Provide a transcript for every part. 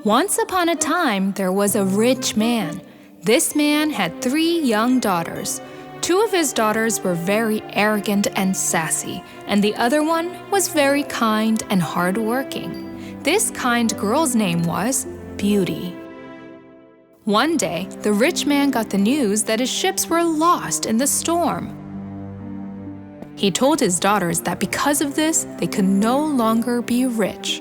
Once upon a time, there was a rich man. This man had 3 young daughters. 2 of his daughters were very arrogant and sassy, and the other one was very kind and hardworking. This kind girl's name was Beauty. One day, the rich man got the news that his ships were lost in the storm. He told his daughters that because of this, they could no longer be rich.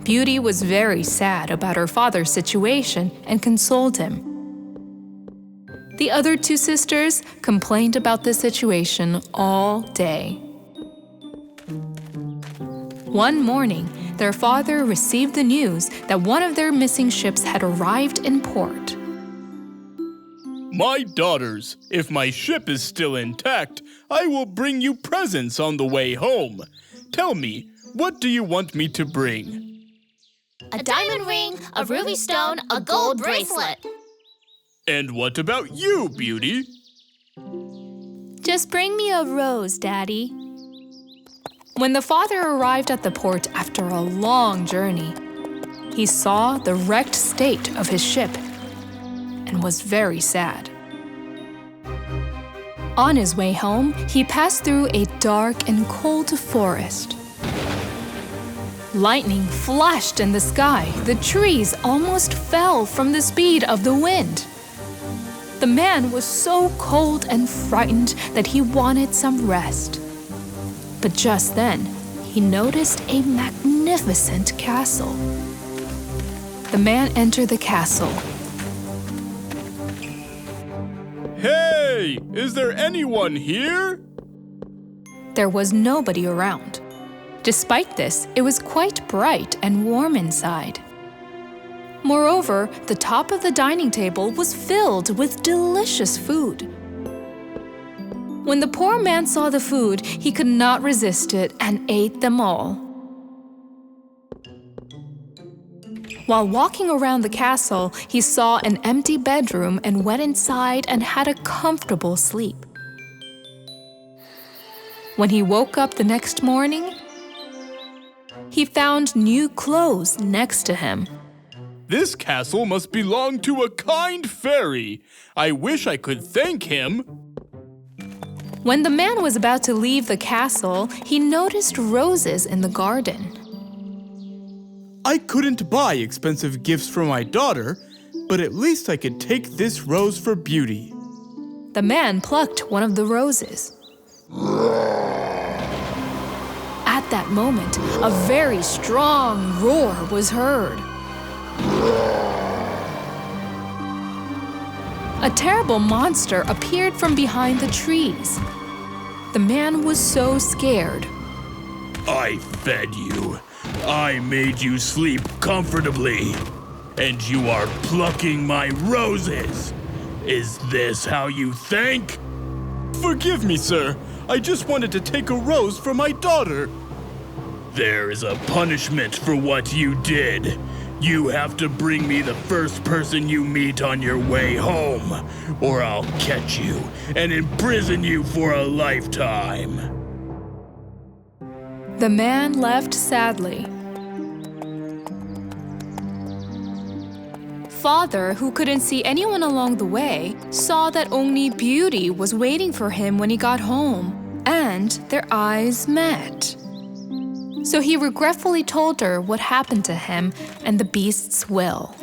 Beauty was very sad about her father's situation and consoled him. The other 2 sisters complained about the situation all day. One morning, their father received the news that one of their missing ships had arrived in port. My daughters, if my ship is still intact, I will bring you presents on the way home. Tell me, what do you want me to bring? A diamond ring, a ruby stone, a gold bracelet. And what about you, Beauty? Just bring me a rose, Daddy. When the father arrived at the port after a long journey, he saw the wrecked state of his ship and was very sad. On his way home, he passed through a dark and cold forest. Lightning flashed in the sky. The trees almost fell from the speed of the wind. The man was so cold and frightened that he wanted some rest. But just then, he noticed a magnificent castle. The man entered the castle. Hey, is there anyone here? There was nobody around. Despite this, it was quite bright and warm inside. Moreover, the top of the dining table was filled with delicious food. When the poor man saw the food, he could not resist it and ate them all. While walking around the castle, he saw an empty bedroom and went inside and had a comfortable sleep. When he woke up the next morning, he found new clothes next to him. This castle must belong to a kind fairy. I wish I could thank him. When the man was about to leave the castle, he noticed roses in the garden. I couldn't buy expensive gifts for my daughter, but at least I could take this rose for Beauty. The man plucked one of the roses. At that moment, a very strong roar was heard. A terrible monster appeared from behind the trees. The man was so scared. I fed you. I made you sleep comfortably. And you are plucking my roses. Is this how you think? Forgive me, sir. I just wanted to take a rose for my daughter. There is a punishment for what you did. You have to bring me the first person you meet on your way home, or I'll catch you and imprison you for a lifetime. The man left sadly. Father, who couldn't see anyone along the way, saw that only Beauty was waiting for him when he got home, and their eyes met. So he regretfully told her what happened to him and the beast's will.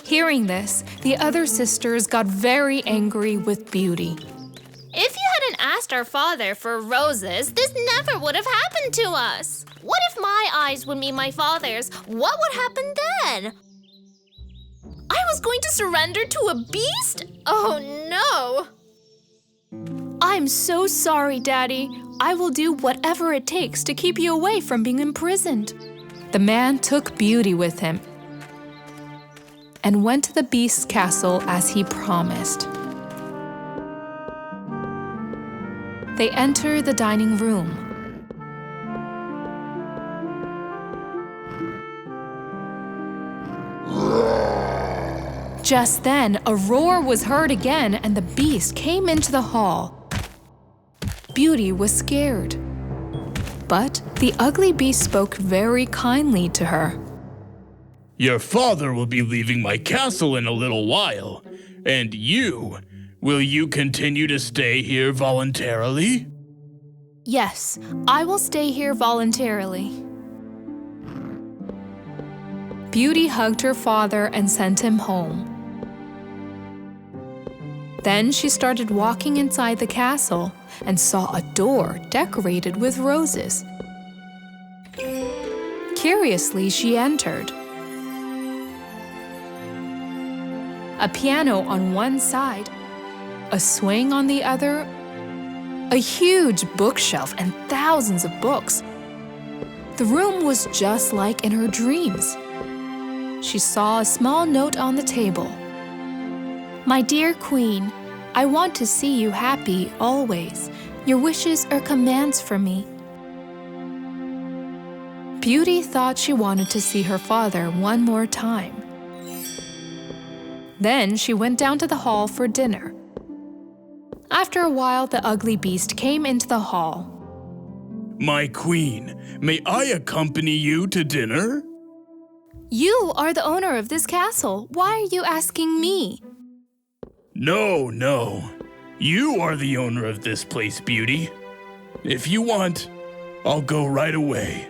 Hearing this, the other sisters got very angry with Beauty. If you hadn't asked our father for roses, this never would have happened to us. What if my eyes would meet my father's? What would happen then? I was going to surrender to a beast? Oh no! I'm so sorry, Daddy. I will do whatever it takes to keep you away from being imprisoned. The man took Beauty with him and went to the beast's castle as he promised. They enter the dining room. Just then, a roar was heard again, and the beast came into the hall. Beauty was scared. But the ugly beast spoke very kindly to her. Your father will be leaving my castle in a little while. And will you continue to stay here voluntarily? Yes, I will stay here voluntarily. Beauty hugged her father and sent him home. Then she started walking inside the castle and saw a door decorated with roses. Curiously, she entered. A piano on one side, a swing on the other, a huge bookshelf and thousands of books. The room was just like in her dreams. She saw a small note on the table. My dear Queen, I want to see you happy always. Your wishes are commands for me. Beauty thought she wanted to see her father one more time. Then she went down to the hall for dinner. After a while, the ugly beast came into the hall. My queen, may I accompany you to dinner? You are the owner of this castle. Why are you asking me? No. You are the owner of this place, Beauty. If you want, I'll go right away.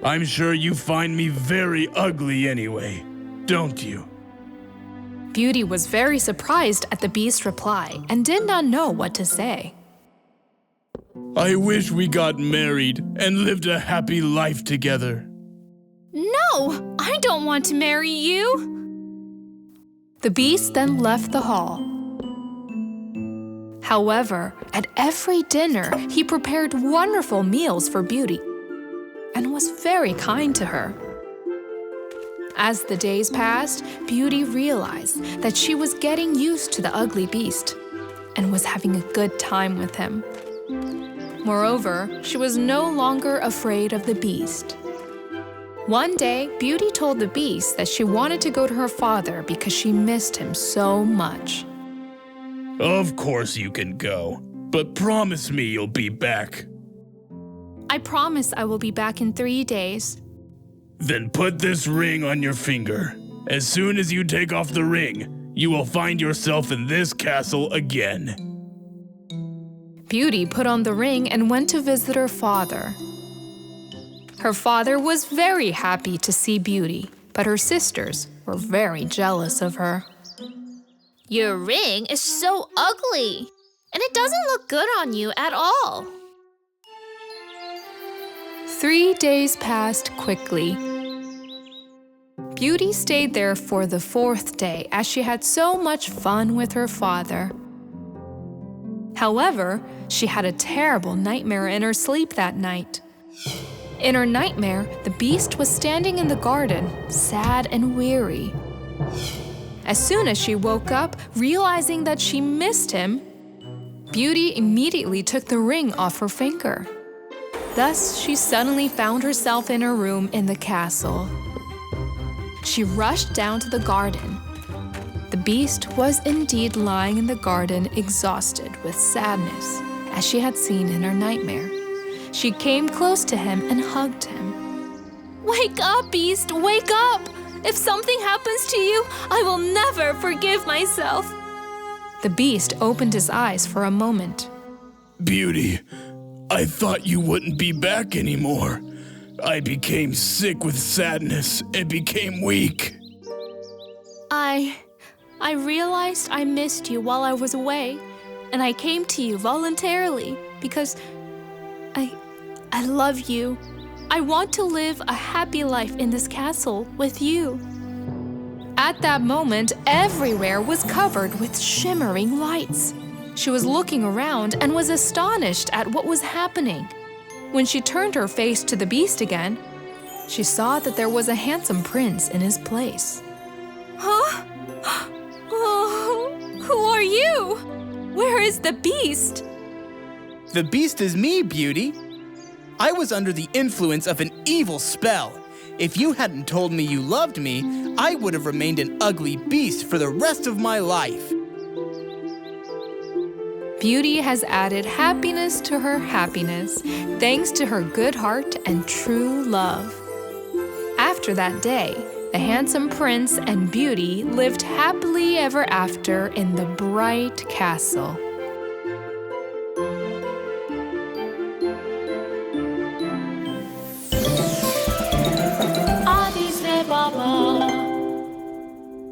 I'm sure you find me very ugly anyway, don't you? Beauty was very surprised at the beast's reply and did not know what to say. I wish we got married and lived a happy life together. No, I don't want to marry you. The beast then left the hall. However, at every dinner, he prepared wonderful meals for Beauty and was very kind to her. As the days passed, Beauty realized that she was getting used to the ugly beast and was having a good time with him. Moreover, she was no longer afraid of the beast. One day, Beauty told the beast that she wanted to go to her father because she missed him so much. Of course you can go, but promise me you'll be back. I promise I will be back in 3 days. Then put this ring on your finger. As soon as you take off the ring, you will find yourself in this castle again. Beauty put on the ring and went to visit her father. Her father was very happy to see Beauty, but her sisters were very jealous of her. Your ring is so ugly, and it doesn't look good on you at all. 3 days passed quickly. Beauty stayed there for the 4th day as she had so much fun with her father. However, she had a terrible nightmare in her sleep that night. In her nightmare, the beast was standing in the garden, sad and weary. As soon as she woke up, realizing that she missed him, Beauty immediately took the ring off her finger. Thus, she suddenly found herself in her room in the castle. She rushed down to the garden. The beast was indeed lying in the garden, exhausted with sadness, as she had seen in her nightmare. She came close to him and hugged him. Wake up, beast, wake up! If something happens to you, I will never forgive myself. The beast opened his eyes for a moment. Beauty, I thought you wouldn't be back anymore. I became sick with sadness and became weak. I realized I missed you while I was away, and I came to you voluntarily because I love you. I want to live a happy life in this castle with you. At that moment, everywhere was covered with shimmering lights. She was looking around and was astonished at what was happening. When she turned her face to the beast again, she saw that there was a handsome prince in his place. Huh? Oh, who are you? Where is the beast? The beast is me, Beauty. I was under the influence of an evil spell. If you hadn't told me you loved me, I would have remained an ugly beast for the rest of my life. Beauty has added happiness to her happiness, thanks to her good heart and true love. After that day, The handsome prince and Beauty lived happily ever after in the bright castle.